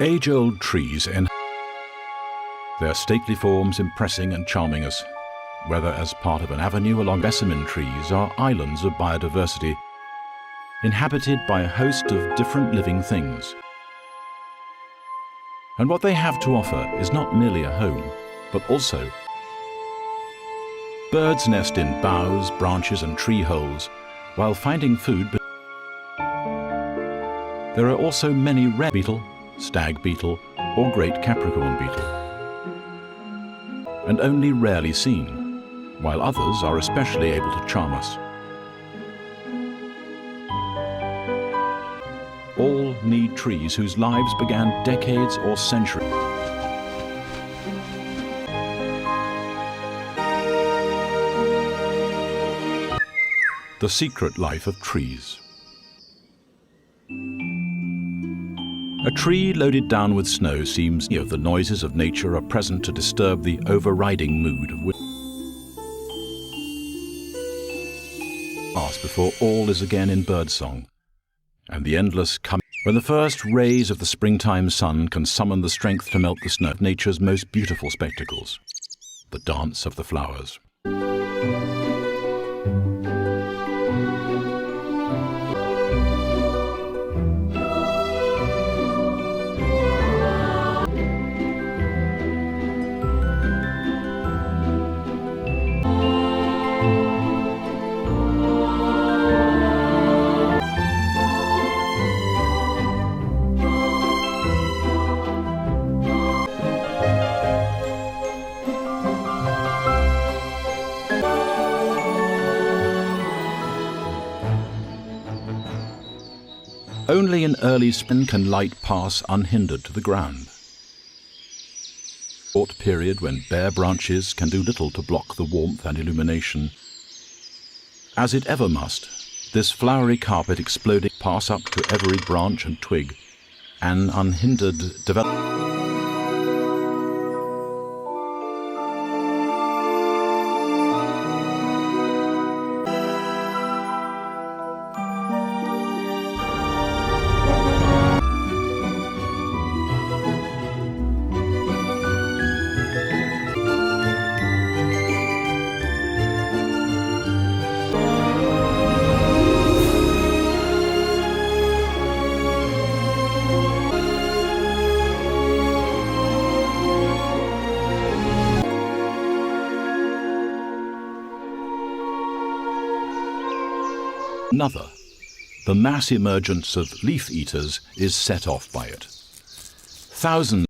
Age-old trees and their stately forms impressing and charming us, whether as part of an avenue along specimen trees are islands of biodiversity, inhabited by a host of different living things. And what they have to offer is not merely a home, but also birds nest in boughs, branches and tree holes while finding food. There are also many rare beetle, stag beetle or great Capricorn beetle, and only rarely seen, while others are especially able to charm us. All need trees whose lives began decades or centuries. The secret life of trees. A tree loaded down with snow seems the noises of nature are present to disturb the overriding mood of winter. Before all is again in birdsong, and the endless coming when the first rays of the springtime sun can summon the strength to melt the snow. Nature's most beautiful spectacles, the dance of the flowers. Only in early spring can light pass unhindered to the ground. Short period when bare branches can do little to block the warmth and illumination. As it ever must, this flowery carpet exploding pass up to every branch and twig, an unhindered development. Another, the mass emergence of leaf eaters is set off by it. Thousands